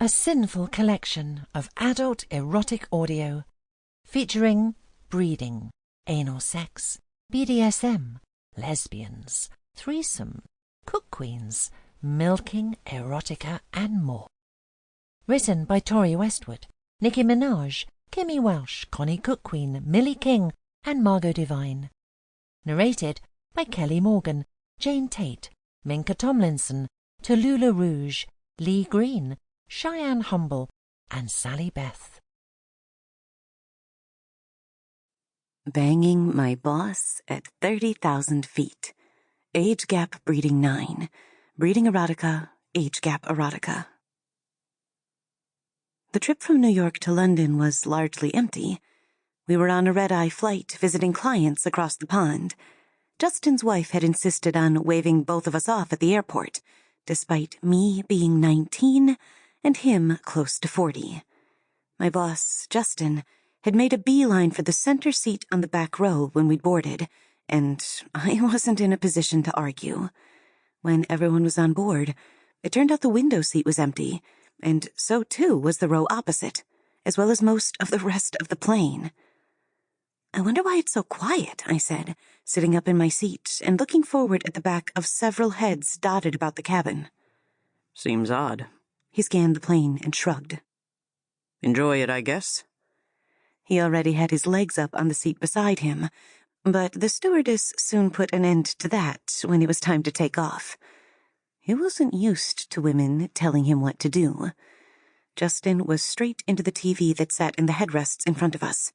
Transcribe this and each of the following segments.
A Sinful collection of adult erotic audio featuring breeding, anal sex, BDSM, lesbians, threesome, Cuckqueans, milking, erotica and more. Written by Tori Westwood, Nicki Minaj, Kimmy Welsh, Connie Cuckquean, Millie King and Margot Devine. Narrated by Kelly Morgan, Jane Tate, Minka Tomlinson, Talula Rouge, Leigh Greene, Cheyanne Humble and Sallybeth. Banging my boss at 30,000 feet. Age gap breeding 9. Breeding erotica, age gap erotica. The trip from New York to London was largely empty. We were on a red-eye flight visiting clients across the pond. Justin's wife had insisted on waving both of us off at the airport, despite me being 19 and him close to 40. My boss, Justin, had made a beeline for the center seat on the back row when we boarded, and I wasn't in a position to argue. When everyone was on board, it turned out the window seat was empty, and so too was the row opposite, as well as most of the rest of the plane. "I wonder why it's so quiet," I said, sitting up in my seat and looking forward at the back of several heads dotted about the cabin. "Seems odd." He scanned the plane and shrugged. "Enjoy it, I guess." He already had his legs up on the seat beside him, but the stewardess soon put an end to that when it was time to take off. He wasn't used to women telling him what to do. Justin was straight into the TV that sat in the headrests in front of us.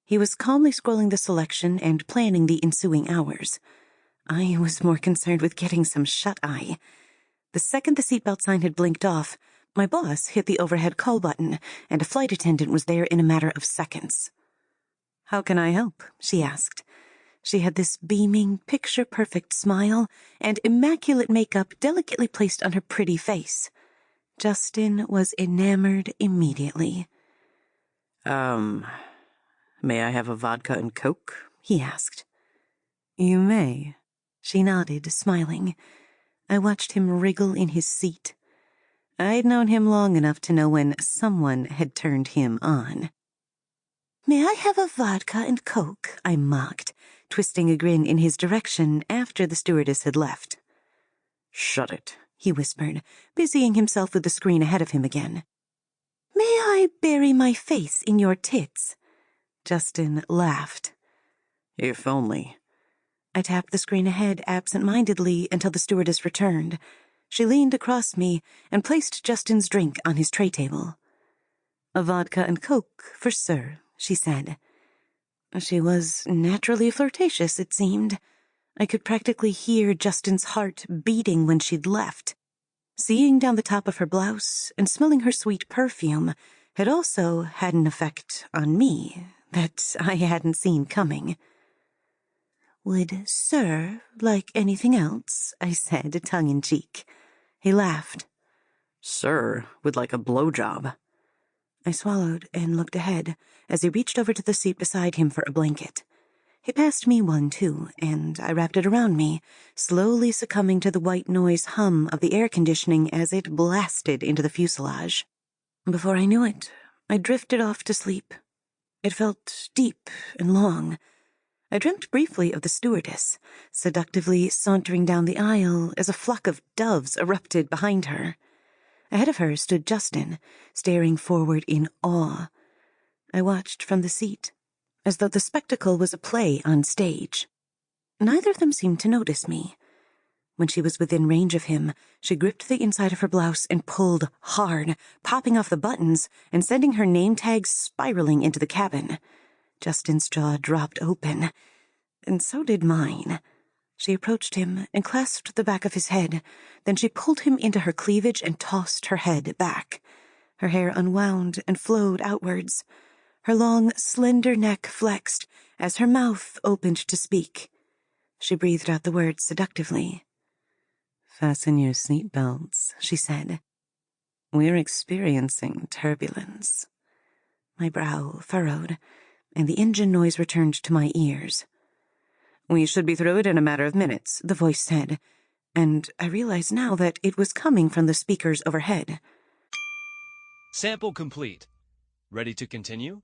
He was calmly scrolling the selection and planning the ensuing hours. I was more concerned with getting some shut-eye. The second the seatbelt sign had blinked off, my boss hit the overhead call button, and a flight attendant was there in a matter of seconds. "How can I help?" she asked. She had this beaming, picture-perfect smile and immaculate makeup delicately placed on her pretty face. Justin was enamored immediately. May I have a vodka and Coke?" he asked. "You may." She nodded, smiling. I watched him wriggle in his seat. I'd known him long enough to know when someone had turned him on. "May I have a vodka and Coke?" I mocked, twisting a grin in his direction after the stewardess had left. "Shut it," he whispered, busying himself with the screen ahead of him again. "May I bury my face in your tits?" Justin laughed. "If only." I tapped the screen ahead absent-mindedly until the stewardess returned. She leaned across me and placed Justin's drink on his tray table. "A vodka and Coke for Sir," she said. She was naturally flirtatious, it seemed. I could practically hear Justin's heart beating when she'd left. Seeing down the top of her blouse and smelling her sweet perfume had also had an effect on me that I hadn't seen coming. "Would Sir like anything else?" I said, tongue-in-cheek. He laughed. "Sir would like a blowjob." I swallowed and looked ahead as he reached over to the seat beside him for a blanket. He passed me one, too, and I wrapped it around me, slowly succumbing to the white noise hum of the air conditioning as it blasted into the fuselage. Before I knew it, I drifted off to sleep. It felt deep and long. I dreamt briefly of the stewardess, seductively sauntering down the aisle as a flock of doves erupted behind her. Ahead of her stood Justin, staring forward in awe. I watched from the seat, as though the spectacle was a play on stage. Neither of them seemed to notice me. When she was within range of him, she gripped the inside of her blouse and pulled hard, popping off the buttons and sending her name tags spiraling into the cabin. Justin's jaw dropped open, and so did mine. She approached him and clasped the back of his head. Then she pulled him into her cleavage and tossed her head back. Her hair unwound and flowed outwards. Her long, slender neck flexed as her mouth opened to speak. She breathed out the words seductively. "Fasten your seatbelts," she said. "We're experiencing turbulence." My brow furrowed, and the engine noise returned to my ears. "We should be through it in a matter of minutes," the voice said, and I realized now that it was coming from the speakers overhead. Sample complete. Ready to continue?